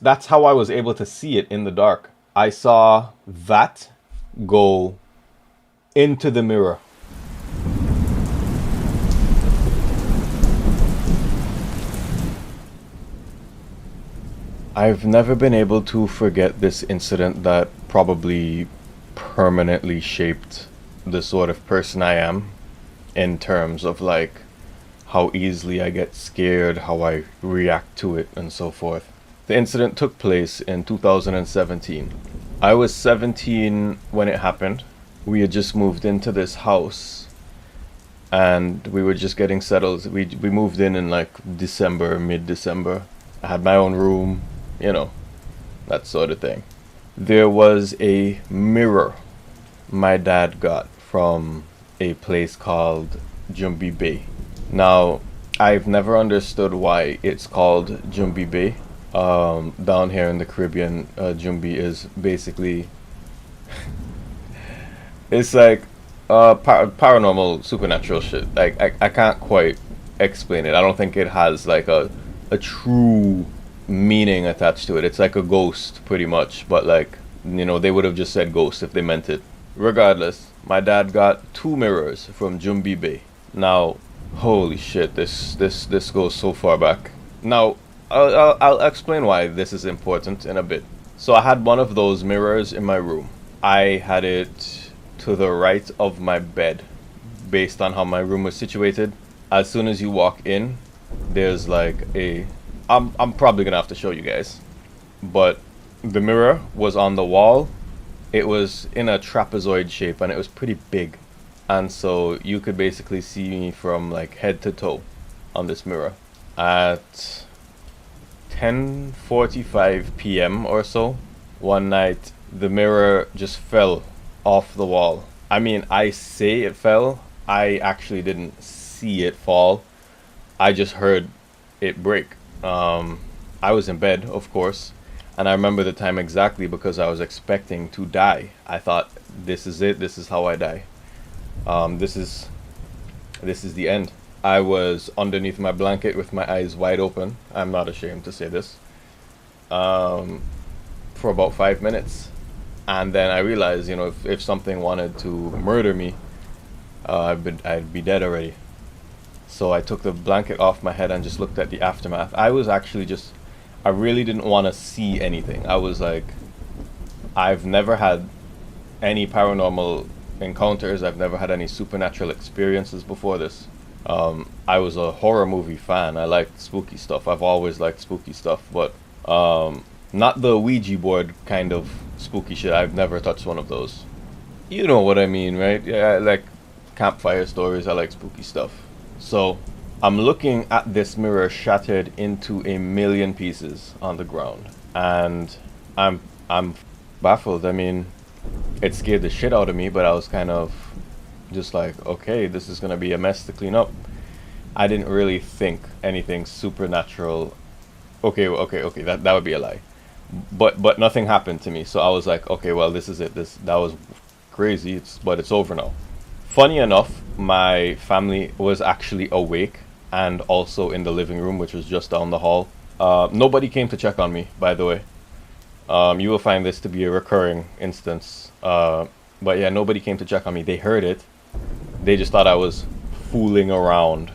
that's how I was able to see it in the dark. I saw that go into the mirror. I've never been able to forget this incident that probably permanently shaped the sort of person I am in terms of like how easily I get scared, how I react to it, and so forth. The incident took place in 2017. I was 17 when it happened. We had just moved into this house and we were just getting settled. We moved in like December, mid-December. I had my own room, you know, that sort of thing. There was a mirror my dad got from a place called Jumbi Bay. Now, I've never understood why it's called Jumbi Bay. Down here in the Caribbean, Jumbi is basically it's like paranormal, supernatural shit. Like I can't quite explain it. I don't think it has like a true meaning attached to it. It's like a ghost, pretty much. But like they would have just said ghost if they meant it. Regardless, my dad got two mirrors from Jumbi Bay. Now, holy shit, this goes so far back. Now, I'll explain why this is important in a bit. So I had one of those mirrors in my room. I had it to the right of my bed, based on how my room was situated. As soon as you walk in, there's like a I'm probably gonna have to show you guys, but the mirror was on the wall. It was in a trapezoid shape and it was pretty big, and so you could basically see me from like head to toe on this mirror. At 10:45 p.m. or so, one night, the mirror just fell off the wall. I mean, I say it fell. I actually didn't see it fall. I just heard it break. I was in bed, of course, and I remember the time exactly because I was expecting to die. I thought, this is it. This is how I die. This is the end. I was underneath my blanket with my eyes wide open. I'm not ashamed to say this. For about 5 minutes. And then I realized, if something wanted to murder me, I'd be dead already. So I took the blanket off my head and just looked at the aftermath. I was actually I really didn't want to see anything. I was like, I've never had any paranormal encounters. I've never had any supernatural experiences before this. I was a horror movie fan. I liked spooky stuff. I've always liked spooky stuff, but not the Ouija board kind of spooky shit. I've never touched one of those. You know what I mean, right? Yeah, I like campfire stories. I like spooky stuff. So I'm looking at this mirror shattered into a million pieces on the ground, and I'm baffled. I mean, it scared the shit out of me, but I was kind of just like, okay, this is gonna be a mess to clean up. I didn't really think anything supernatural. Okay, that would be a lie. But nothing happened to me, so I was like, okay, well, this is it. That was crazy. But it's over now. Funny enough, my family was actually awake and also in the living room, which was just down the hall. Nobody came to check on me, by the way. You will find this to be a recurring instance. But yeah, nobody came to check on me. They heard it. They just thought I was fooling around.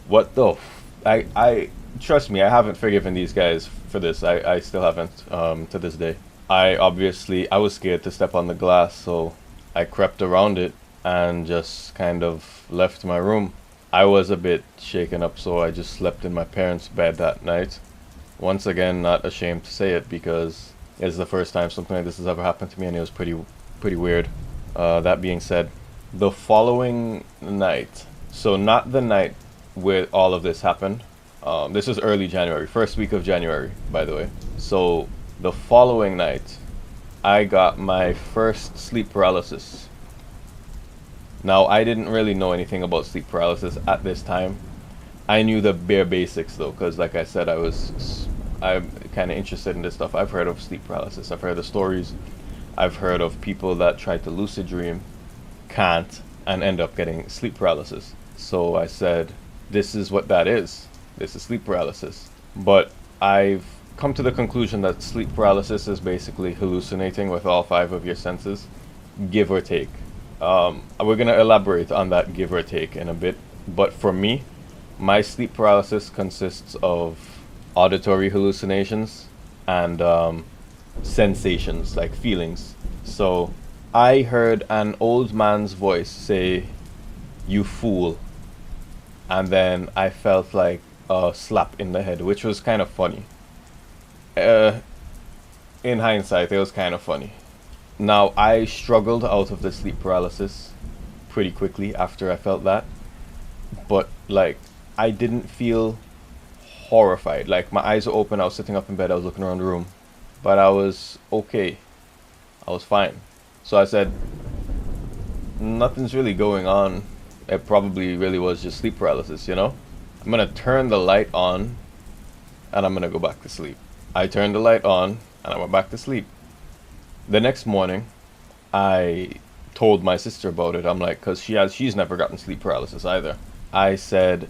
What the I trust me, I haven't forgiven these guys for this. I still haven't to this day. I was scared to step on the glass, so I crept around it and just kind of left my room. I was a bit shaken up, so I just slept in my parents' bed that night. Once again, not ashamed to say it because it's the first time something like this has ever happened to me, and it was pretty weird. That being said, the following night, so not the night where all of this happened. This was early January, first week of January, by the way. So the following night, I got my first sleep paralysis. Now, I didn't really know anything about sleep paralysis at this time. I knew the bare basics though, because like I said, I'm kind of interested in this stuff. I've heard of sleep paralysis. I've heard of stories. I've heard of people that try to lucid dream, can't, and end up getting sleep paralysis. So I said, this is what that is. This is sleep paralysis. But I've come to the conclusion that sleep paralysis is basically hallucinating with all five of your senses, give or take. We're going to elaborate on that give or take in a bit, but for me, my sleep paralysis consists of auditory hallucinations and sensations, like feelings. So I heard an old man's voice say, "You fool," and then I felt like a slap in the head, which was kind of funny. Uh, in hindsight, it was kind of funny. Now, I struggled out of the sleep paralysis pretty quickly after I felt that, but like, I didn't feel horrified. Like, my eyes were open, I was sitting up in bed, I was looking around the room, but I was okay. I was fine. So I said, nothing's really going on. It probably really was just sleep paralysis, you know? I'm gonna turn the light on and I'm gonna go back to sleep. I turned the light on and I went back to sleep. The next morning, I told my sister about it. I'm like, cause she's never gotten sleep paralysis either. I said,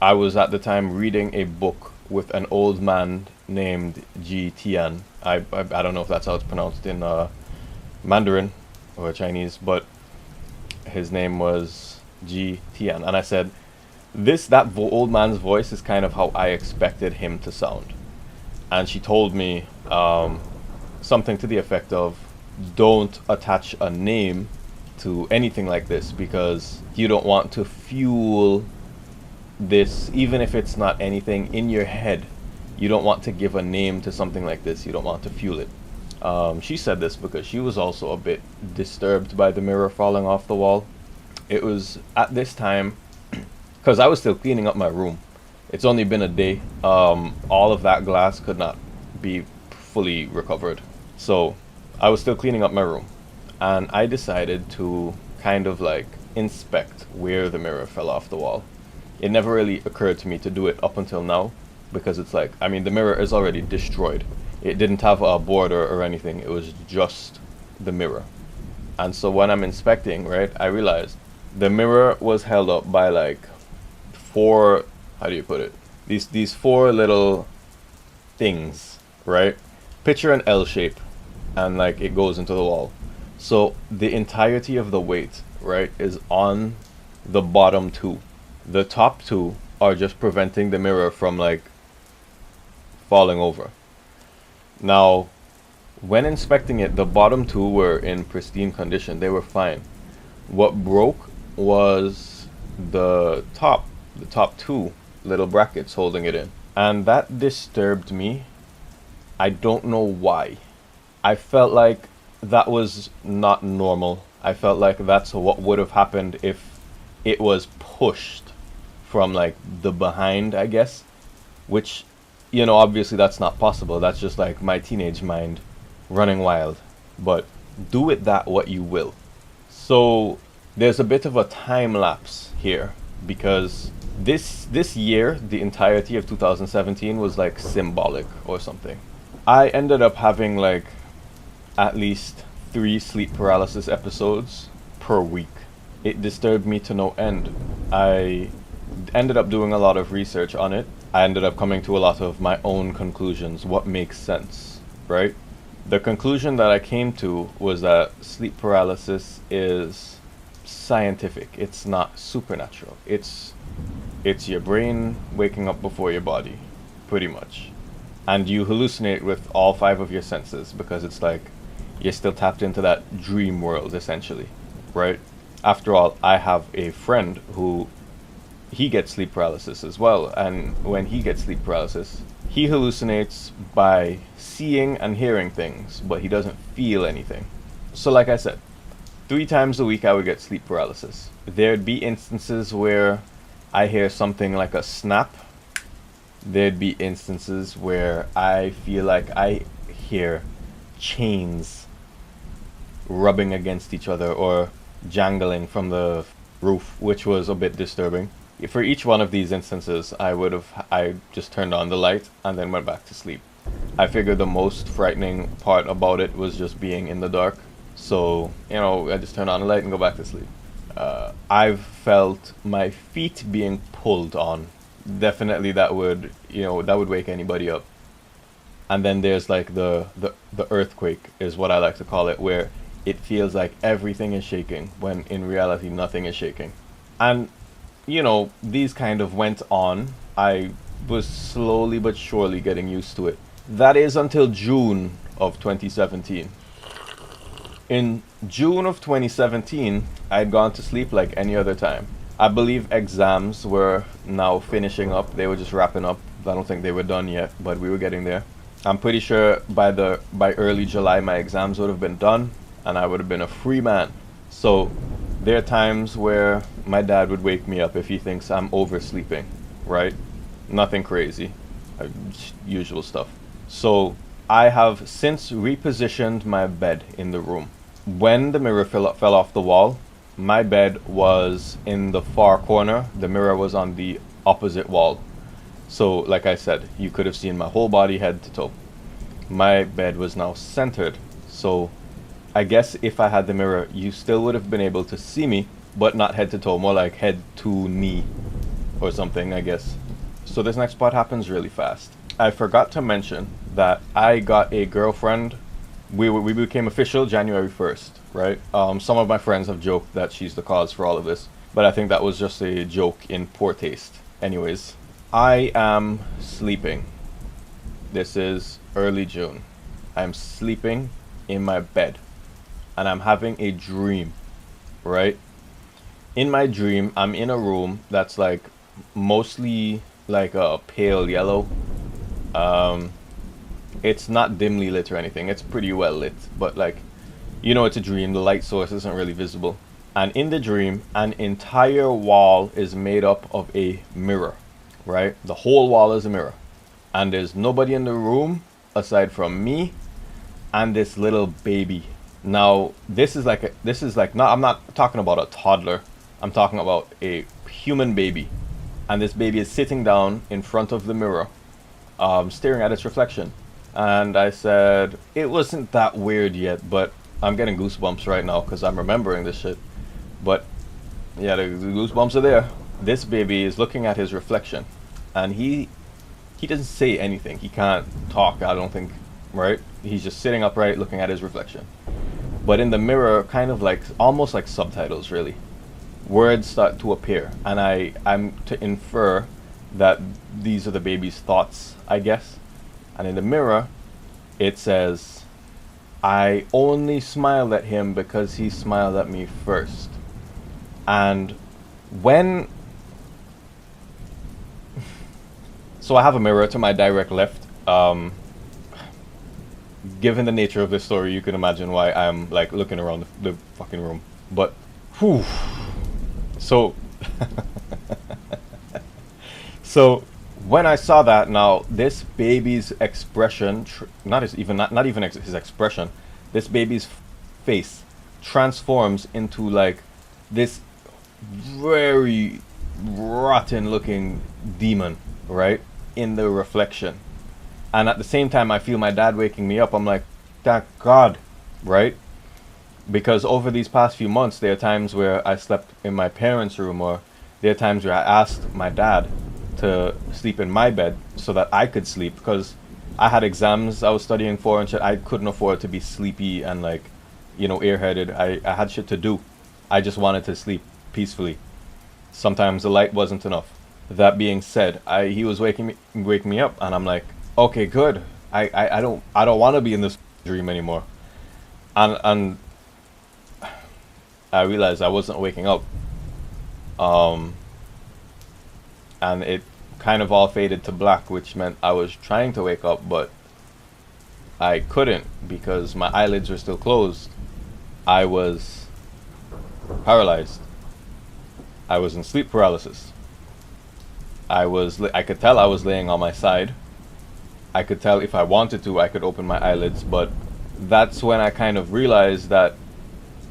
I was at the time reading a book with an old man named Ji Tian. I don't know if that's how it's pronounced in Mandarin or Chinese, but his name was Ji Tian. And I said, old man's voice is kind of how I expected him to sound. And she told me something to the effect of, don't attach a name to anything like this because you don't want to fuel this, even if it's not anything in your head. You don't want to give a name to something like this. You don't want to fuel it. She said this because she was also a bit disturbed by the mirror falling off the wall. It was at this time, because I was still cleaning up my room. It's only been a day. All of that glass could not be fully recovered. So I was still cleaning up my room. And I decided to kind of like inspect where the mirror fell off the wall. It never really occurred to me to do it up until now, because it's like, I mean, the mirror is already destroyed. It didn't have a border or anything. It was just the mirror. And so when I'm inspecting, right, I realized the mirror was held up by like four, how do you put it? These four little things, right? Picture an L shape and like it goes into the wall. So the entirety of the weight, right, is on the bottom two. The top two are just preventing the mirror from like falling over. Now, when inspecting it, the bottom two were in pristine condition. They were fine. What broke was the top two little brackets holding it in. And that disturbed me. I don't know why. I felt like that was not normal. I felt like that's what would have happened if it was pushed from like the behind, I guess, which, you know, obviously that's not possible. That's just like my teenage mind running wild. But do with that what you will. So there's a bit of a time lapse here, because this year, the entirety of 2017 was like symbolic or something. I ended up having like at least 3 sleep paralysis episodes per week. It disturbed me to no end. I ended up doing a lot of research on it. I ended up coming to a lot of my own conclusions, what makes sense, right? The conclusion that I came to was that sleep paralysis is scientific. It's not supernatural. It's your brain waking up before your body, pretty much. And you hallucinate with all 5 of your senses because it's like you're still tapped into that dream world, essentially, right? After all, I have a friend who, he gets sleep paralysis as well, and when he gets sleep paralysis, he hallucinates by seeing and hearing things, but he doesn't feel anything. So like I said, 3 times a week I would get sleep paralysis. There'd be instances where I hear something like a snap. There'd be instances where I feel like I hear chains rubbing against each other or jangling from the roof, which was a bit disturbing. For each one of these instances, I just turned on the light and then went back to sleep. I figured the most frightening part about it was just being in the dark. So, you know, I just turn on the light and go back to sleep. I've felt my feet being pulled on. Definitely that would wake anybody up. And then there's like the earthquake is what I like to call it, where it feels like everything is shaking when in reality nothing is shaking. And these kind of went on. I was slowly but surely getting used to it. That is until June of 2017. In June of 2017, I'd gone to sleep like any other time. I believe exams were now finishing up. They were just wrapping up. I don't think they were done yet, but we were getting there. I'm pretty sure by early July my exams would have been done and I would have been a free man. So there are times where my dad would wake me up if he thinks I'm oversleeping, right? Nothing crazy. Usual stuff. So I have since repositioned my bed in the room. When the mirror fell off the wall, my bed was in the far corner. The mirror was on the opposite wall. So, like I said, you could have seen my whole body head to toe. My bed was now centered. So, I guess if I had the mirror, you still would have been able to see me, but not head to toe, more like head to knee or something, I guess. So this next part happens really fast. I forgot to mention that I got a girlfriend. We became official January 1st, right? Some of my friends have joked that she's the cause for all of this, but I think that was just a joke in poor taste. Anyways, I am sleeping. This is early June. I'm sleeping in my bed and I'm having a dream, right? In my dream, I'm in a room that's like mostly like a pale yellow. It's not dimly lit or anything. It's pretty well lit, but like, it's a dream. The light source isn't really visible. And in the dream, an entire wall is made up of a mirror, right? The whole wall is a mirror. And there's nobody in the room aside from me and this little baby. Now, this is like not, I'm not talking about a toddler. I'm talking about a human baby. And this baby is sitting down in front of the mirror, staring at its reflection. And I said, it wasn't that weird yet, but I'm getting goosebumps right now because I'm remembering this shit. But yeah, the goosebumps are there. This baby is looking at his reflection and he doesn't say anything. He can't talk, I don't think, right? He's just sitting upright looking at his reflection. But in the mirror, kind of like, almost like subtitles really. Words start to appear and I'm to infer that these are the baby's thoughts, I guess. And in the mirror, it says, I only smiled at him because he smiled at me first. And when... So I have a mirror to my direct left. Given the nature of this story, you can imagine why I'm like looking around the fucking room. But, whew. So... So... When I saw that, now this baby's expression, not even his expression, this baby's face transforms into like this very rotten looking demon, right, in the reflection. And at the same time, I feel my dad waking me up. I'm like, thank God, right? Because over these past few months, there are times where I slept in my parents' room, or there are times where I asked my dad to sleep in my bed so that I could sleep, because I had exams I was studying for and shit. I couldn't afford to be sleepy and like, airheaded. I had shit to do. I just wanted to sleep peacefully. Sometimes the light wasn't enough. That being said, he was waking me up and I'm like, okay, good. I don't want to be in this dream anymore. And I realized I wasn't waking up. And it kind of all faded to black, which meant I was trying to wake up, but I couldn't because my eyelids were still closed. I was paralyzed. I was in sleep paralysis. I could tell I was laying on my side. I could tell if I wanted to, I could open my eyelids, but that's when I kind of realized that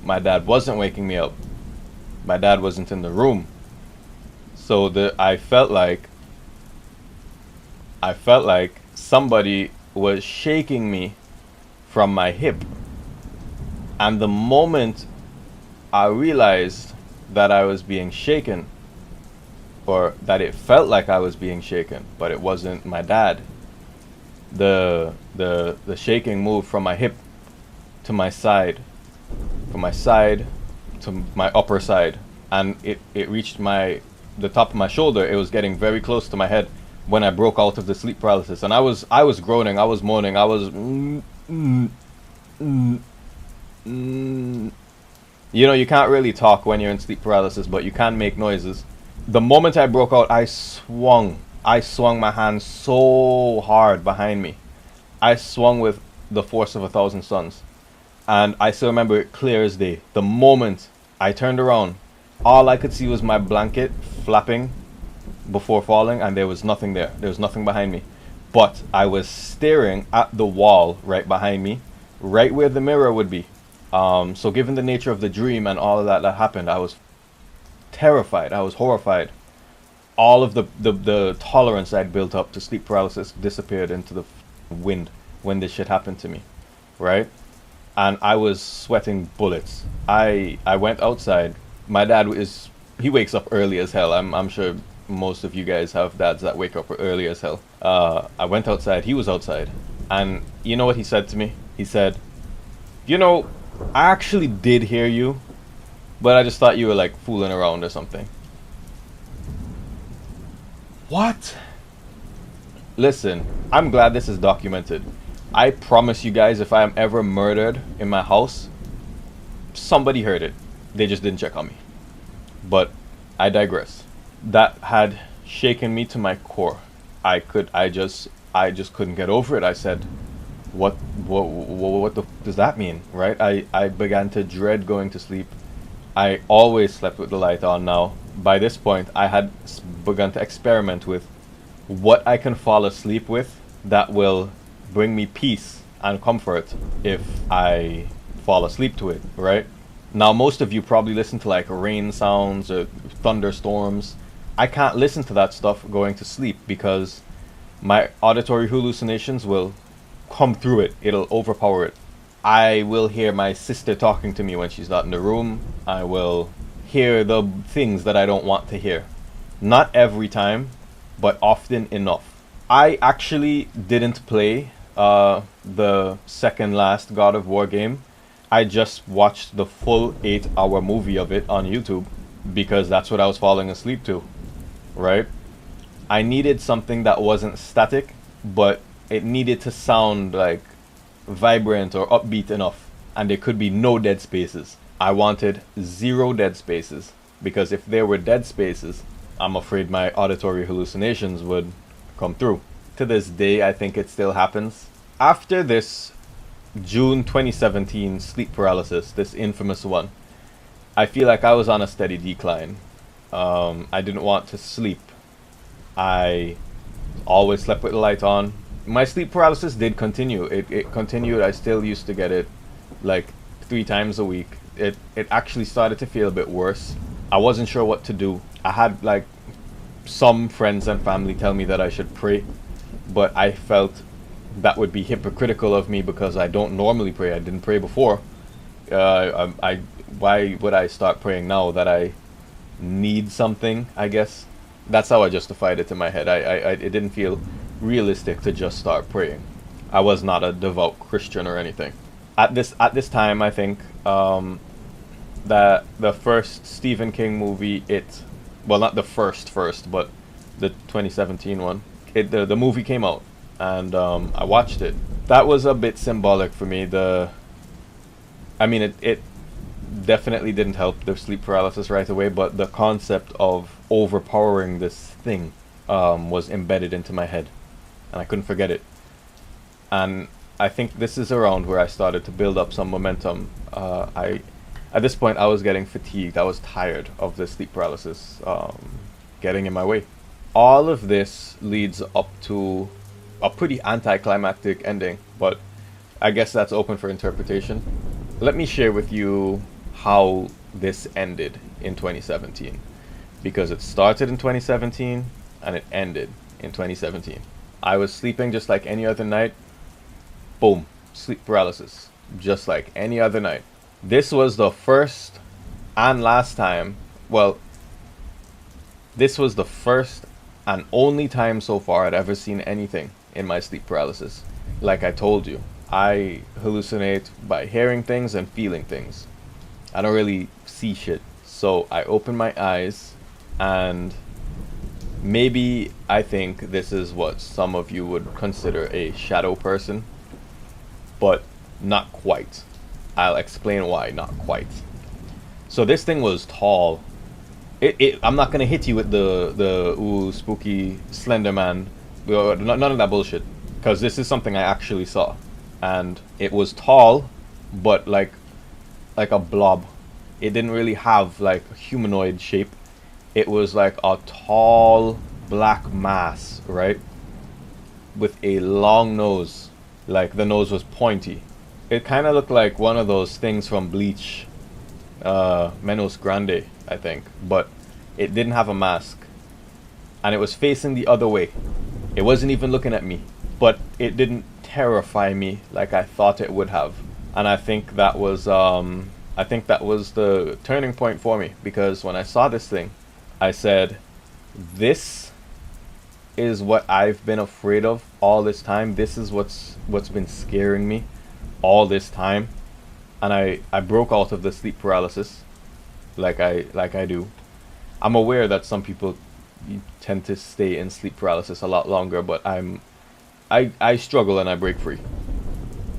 my dad wasn't waking me up. My dad wasn't in the room. So I felt like somebody was shaking me from my hip. And the moment I realized that I was being shaken, or that it felt like I was being shaken, but it wasn't my dad, The shaking moved from my hip to my side, from my side to my upper side, and it reached the top of my shoulder. It was getting very close to my head when I broke out of the sleep paralysis, and I was groaning, I was moaning, I was you know, you can't really talk when you're in sleep paralysis, but you can make noises. The moment I broke out, I swung my hand so hard behind me. I swung with the force of 1,000 suns. And I still remember it clear as day. The moment I turned around, all I could see was my blanket flapping before falling, and there was nothing there. There was nothing behind me. But I was staring at the wall right behind me, right where the mirror would be. So given the nature of the dream and all of that happened, I was terrified. I was horrified. All of the tolerance I'd built up to sleep paralysis disappeared into the wind when this shit happened to me, right? And I was sweating bullets. I went outside. My dad he wakes up early as hell. I'm sure most of you guys have dads that wake up early as hell. I went outside. He was outside, and you know what he said to me? He said, "You know, I actually did hear you, but I just thought you were like fooling around or something." What? Listen, I'm glad this is documented. I promise you guys, if I am ever murdered in my house, somebody heard it. They just didn't check on me. But I digress. That had shaken me to my core. I just couldn't get over it. I said, what does that mean, right? I began to dread going to sleep. I always slept with the light on now. By this point, I had begun to experiment with what I can fall asleep with that will bring me peace and comfort if I fall asleep to it, right? Now, most of you probably listen to like rain sounds or thunderstorms. I can't listen to that stuff going to sleep because my auditory hallucinations will come through it. It'll overpower it. I will hear my sister talking to me when she's not in the room. I will hear the things that I don't want to hear. Not every time, but often enough. I actually didn't play the second last God of War game. I just watched the full 8-hour movie of it on YouTube because that's what I was falling asleep to, right? I needed something that wasn't static, but it needed to sound like vibrant or upbeat enough, and there could be no dead spaces. I wanted 0 dead spaces because if there were dead spaces, I'm afraid my auditory hallucinations would come through. To this day, I think it still happens. After this June 2017 sleep paralysis, this infamous one, I feel like I was on a steady decline. I didn't want to sleep. I always slept with the light on. My sleep paralysis did continue. It continued. I still used to get it like 3 times a week. It actually started to feel a bit worse. I wasn't sure what to do. I had like some friends and family tell me that I should pray, but I felt that would be hypocritical of me because I don't normally pray. I didn't pray before. Why would I start praying now that I need something, I guess? That's how I justified it in my head. It didn't feel realistic to just start praying. I was not a devout Christian or anything. At this time, I think that the first Stephen King movie, well, not the first, but the 2017 one, the movie came out, and I watched it. That was a bit symbolic for me. It definitely didn't help the sleep paralysis right away, but the concept of overpowering this thing was embedded into my head, and I couldn't forget it. And I think this is around where I started to build up some momentum. At this point, I was getting fatigued. I was tired of the sleep paralysis getting in my way. All of this leads up to a pretty anticlimactic ending, but I guess that's open for interpretation. Let me share with you how this ended in 2017, because it started in 2017 and it ended in 2017. I was sleeping just like any other night. Boom, sleep paralysis, just like any other night. This was the first and last time, well, this was the first and only time so far I'd ever seen anything in my sleep paralysis. Like I told you, I hallucinate by hearing things and feeling things. I don't really see shit. So I open my eyes, and maybe I think this is what some of you would consider a shadow person, but not quite. I'll explain why not quite. So this thing was tall. I'm not gonna hit you with the ooh spooky Slender Man, none of that bullshit, because this is something I actually saw, and it was tall, but like a blob. It didn't really have like a humanoid shape. It was like a tall black mass, right? With a long nose. Like the nose was pointy. It kind of looked like one of those things from Bleach, Menos Grande, I think. But it didn't have a mask. And it was facing the other way. It wasn't even looking at me. But it didn't terrify me like I thought it would have. And I think that was the turning point for me, because when I saw this thing, I said, this is what I've been afraid of all this time. This is what's been scaring me all this time. And I broke out of the sleep paralysis like I do. I'm aware that some people tend to stay in sleep paralysis a lot longer, but I struggle and I break free.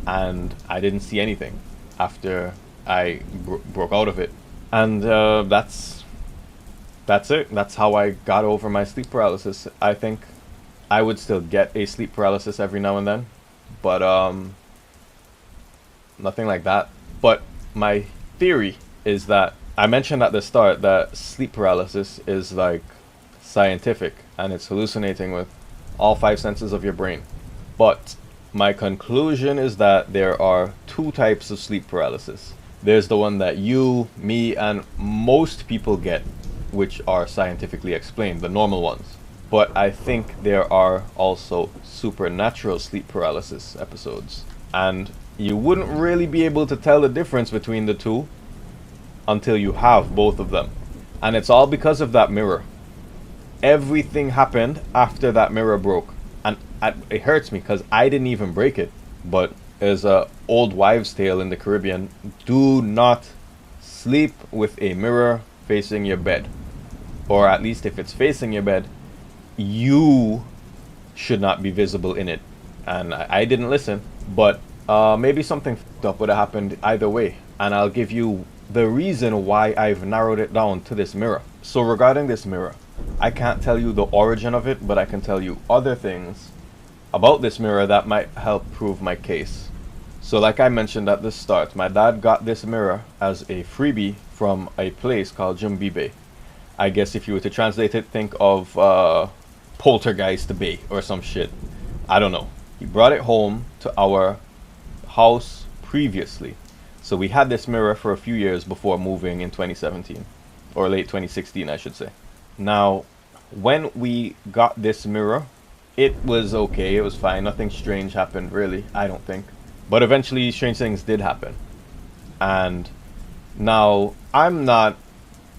And I didn't see anything after I broke out of it. And that's it. That's how I got over my sleep paralysis. I think I would still get a sleep paralysis every now and then, but nothing like that. But my theory is that I mentioned at the start that sleep paralysis is like scientific, and it's hallucinating with all 5 senses of your brain. But my conclusion is that there are 2 types of sleep paralysis. There's the one that you, me, and most people get, which are scientifically explained, the normal ones. But I think there are also supernatural sleep paralysis episodes. And you wouldn't really be able to tell the difference between the 2 until you have both of them. And it's all because of that mirror. Everything happened after that mirror broke. And it hurts me because I didn't even break it. But there's a old wives' tale in the Caribbean. Do not sleep with a mirror facing your bed. Or at least if it's facing your bed, you should not be visible in it. And I didn't listen. But maybe something f***ed up would have happened either way. And I'll give you the reason why I've narrowed it down to this mirror. So regarding this mirror, I can't tell you the origin of it, but I can tell you other things about this mirror that might help prove my case. So like I mentioned at the start, my dad got this mirror as a freebie from a place called Jumbibe. I guess if you were to translate it, think of Poltergeist Bay or some shit. I don't know. He brought it home to our house previously. So we had this mirror for a few years before moving in 2017. Or late 2016, I should say. Now, when we got this mirror, it was okay, it was fine. Nothing strange happened, really, I don't think. But eventually, strange things did happen. And now, I'm not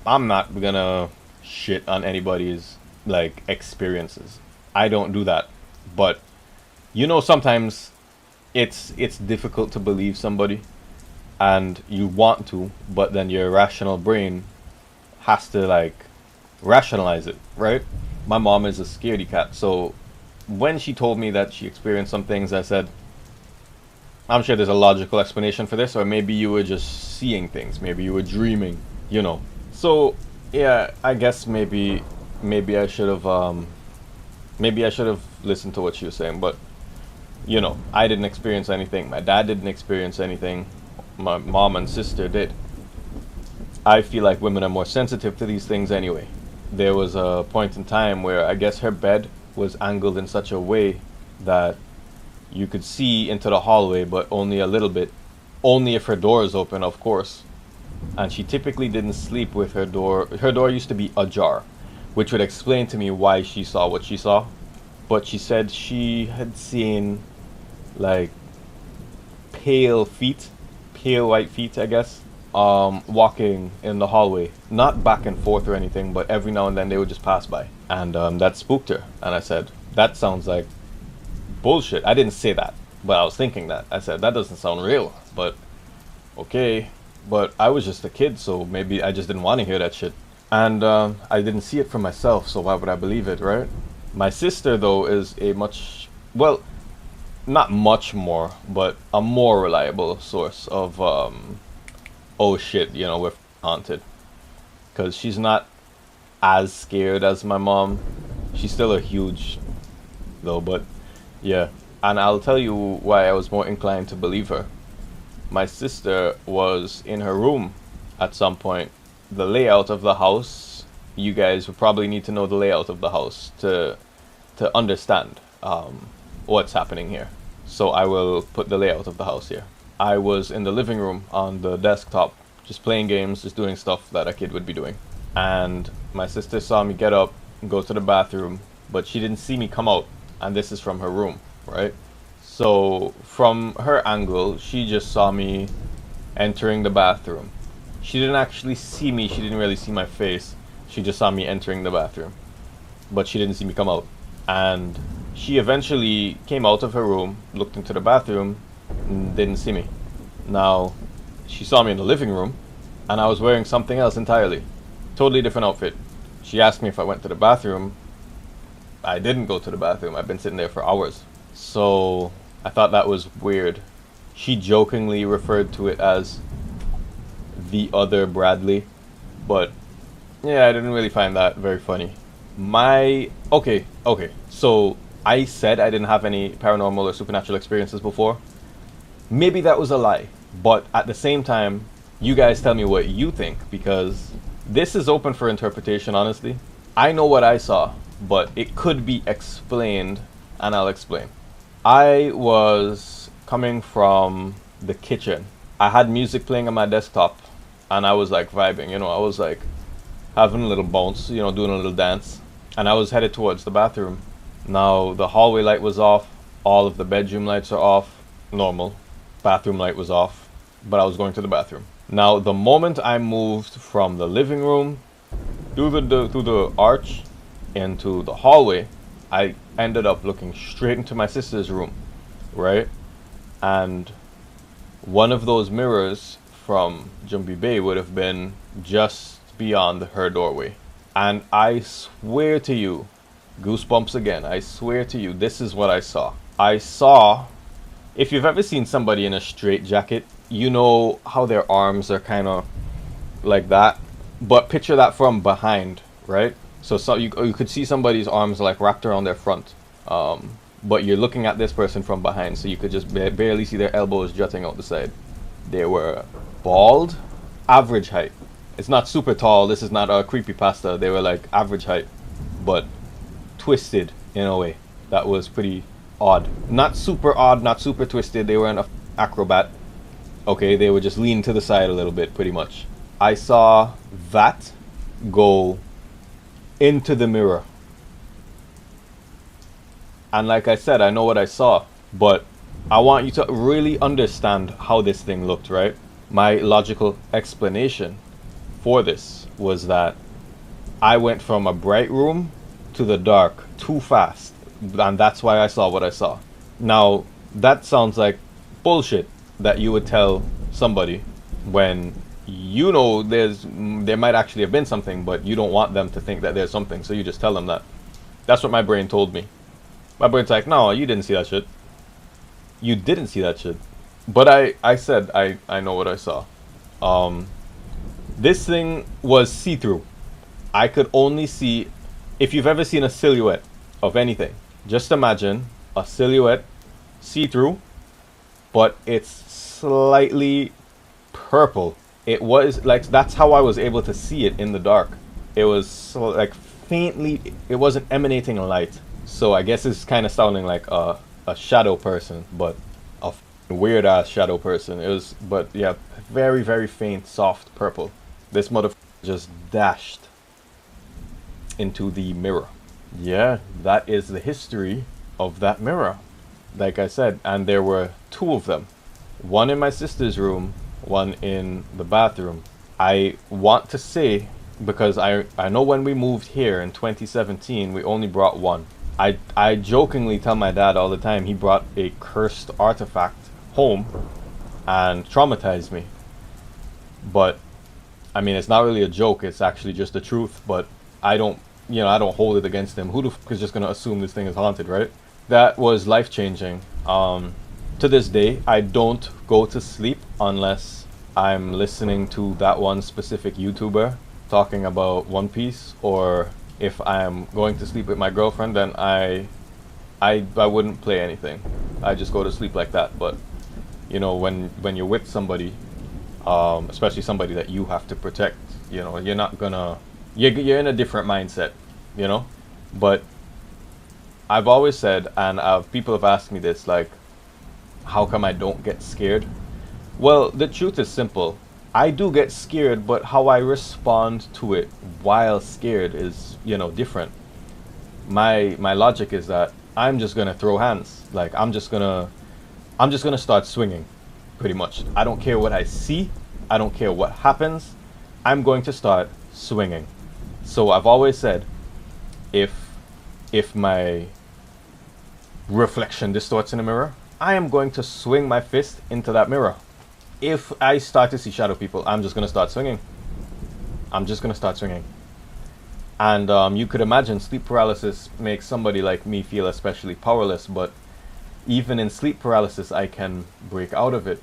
gonna shit on anybody's, like, experiences. I don't do that. But, you know, sometimes it's difficult to believe somebody. And you want to, but then your rational brain has to, like, rationalize it, right? My mom is a scaredy cat, so when she told me that she experienced some things, I said, I'm sure there's a logical explanation for this, or maybe you were just seeing things, maybe you were dreaming, you know. So yeah, I guess maybe I should have listened to what she was saying, but you know, I didn't experience anything, my dad didn't experience anything, my mom and sister did. I feel like women are more sensitive to these things anyway. There was a point in time where I guess her bed was angled in such a way that you could see into the hallway, but only a little bit. Only if her door is open, of course. And she typically didn't sleep with her door. Her door used to be ajar, which would explain to me why she saw what she saw. But she said she had seen, like, pale white feet, I guess. Walking in the hallway, not back and forth or anything, but every now and then they would just pass by, and that spooked her. And I said, that sounds like bullshit. I didn't say that, but I was thinking that. I said, that doesn't sound real, but okay. But I was just a kid, so maybe I just didn't want to hear that shit. And I didn't see it for myself, so why would I believe it, right? My sister, though, is a much, well, not much more, but a more reliable source of, oh shit, you know, we're haunted. Because she's not as scared as my mom. She's still a huge, though, but yeah. And I'll tell you why I was more inclined to believe her. My sister was in her room at some point. The layout of the house, you guys would probably need to know the layout of the house to understand what's happening here. So I will put the layout of the house here. I was in the living room on the desktop, just playing games, just doing stuff that a kid would be doing. And my sister saw me get up and go to the bathroom, but she didn't see me come out. And this is from her room, right? So from her angle, she just saw me entering the bathroom. She didn't actually see me. She didn't really see my face. She just saw me entering the bathroom, but she didn't see me come out. And she eventually came out of her room, looked into the bathroom, and didn't see me. Now, she saw me in the living room, and I was wearing something else entirely. Totally different outfit. She asked me if I went to the bathroom. I didn't go to the bathroom. I've been sitting there for hours. So I thought that was weird. She jokingly referred to it as the other Bradley, but yeah, I didn't really find that very funny. Okay, so I said I didn't have any paranormal or supernatural experiences before. Maybe that was a lie, but at the same time, you guys tell me what you think, because this is open for interpretation, honestly. I know what I saw, but it could be explained, and I'll explain. I was coming from the kitchen. I had music playing on my desktop, and I was like vibing, you know, I was like having a little bounce, you know, doing a little dance. And I was headed towards the bathroom. Now, the hallway light was off, all of the bedroom lights are off, normal. Bathroom light was off, but I was going to the bathroom. Now, the moment I moved from the living room through the arch into the hallway, I ended up looking straight into my sister's room, right? And one of those mirrors from Jumbie Bay would have been just beyond her doorway. And I swear to you, goosebumps again, I swear to you, this is what I saw. I saw, if you've ever seen somebody in a straitjacket, you know how their arms are kind of like that, but picture that from behind, right? So you could see somebody's arms like wrapped around their front, but you're looking at this person from behind, so you could just barely see their elbows jutting out the side. They were bald, average height. It's not super tall, this is not a creepypasta. They were like average height, but twisted in a way that was pretty odd. Not super odd, not super twisted. They were an acrobat. Okay, they were just leaned to the side a little bit, pretty much. I saw that go into the mirror. And like I said, I know what I saw, but I want you to really understand how this thing looked, right? My logical explanation for this was that I went from a bright room to the dark too fast, and that's why I saw what I saw. Now, that sounds like bullshit that you would tell somebody when you know there might actually have been something, but you don't want them to think that there's something, so you just tell them that. That's what my brain told me. My brain's like, no, you didn't see that shit. You didn't see that shit. But I said I know what I saw. This thing was see-through. I could only see, if you've ever seen a silhouette of anything, just imagine a silhouette see-through, but it's slightly purple. It was like, that's how I was able to see it in the dark. It was like faintly, it wasn't emanating light. So I guess it's kind of sounding like a shadow person, but a weird ass shadow person. It was, but yeah, very, very faint, soft purple. This motherfucker just dashed into the mirror. Yeah, that is the history of that mirror. Like I said, and there were two of them. One in my sister's room, one in the bathroom. I want to say, because I know when we moved here in 2017, we only brought one. I jokingly tell my dad all the time he brought a cursed artifact home and traumatized me. But I mean, it's not really a joke. It's actually just the truth. But I don't, I don't hold it against him. Who the fuck is just gonna assume this thing is haunted, right? That was life changing. To this day, I don't go to sleep unless I'm listening to that one specific YouTuber talking about One Piece, or if I'm going to sleep with my girlfriend, then I wouldn't play anything. I just go to sleep like that. But when you're with somebody, especially somebody that you have to protect, you're not gonna, you're in a different mindset, you know. But I've always said, and people have asked me this, like, how come I don't get scared? Well, the truth is simple. I do get scared, but how I respond to it while scared is, different. My logic is that I'm just gonna throw hands. Like, I'm just gonna start swinging, pretty much. I don't care what I see. I don't care what happens. I'm going to start swinging. So I've always said, if my reflection distorts in a mirror, I am going to swing my fist into that mirror. If I start to see shadow people, I'm just going to start swinging. I'm just going to start swinging. And you could imagine sleep paralysis makes somebody like me feel especially powerless, but even in sleep paralysis, I can break out of it.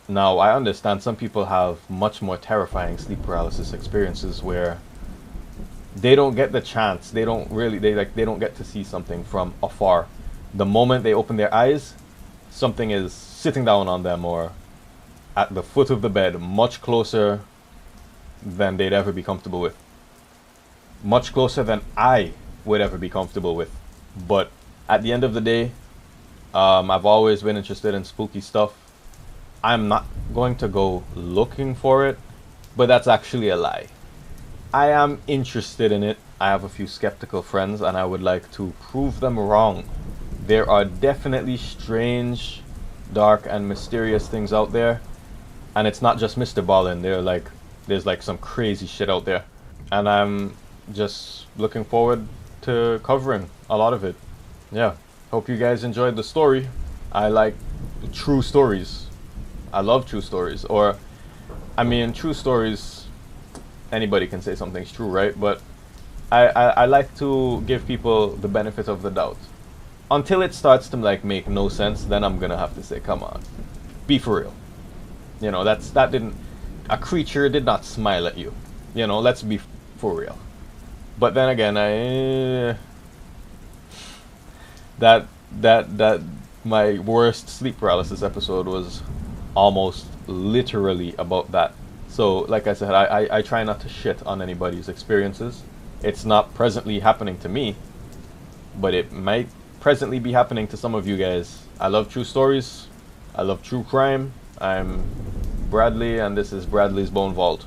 Now, I understand some people have much more terrifying sleep paralysis experiences where they don't get the chance. They don't get to see something from afar. The moment they open their eyes, something is sitting down on them or at the foot of the bed, much closer than they'd ever be comfortable with. Much closer than I would ever be comfortable with. But at the end of the day, I've always been interested in spooky stuff. I'm not going to go looking for it, but that's actually a lie. I am interested in it. I have a few skeptical friends, and I would like to prove them wrong. There are definitely strange, dark, and mysterious things out there, and it's not just Mr. Ballin. There's like some crazy shit out there, and I'm just looking forward to covering a lot of it. Yeah, hope you guys enjoyed the story. I like true stories. I love true stories. Or, I mean, true stories, anybody can say something's true, right? But I like to give people the benefit of the doubt. Until it starts to like make no sense, then I'm gonna have to say, come on, be for real. A creature did not smile at you. Let's be for real. But then again, that my worst sleep paralysis episode was almost literally about that. So, like I said, I try not to shit on anybody's experiences. It's not presently happening to me, but it might presently be happening to some of you guys. I love true stories. I love true crime. I'm Bradley, and this is Bradley's Bone Vault.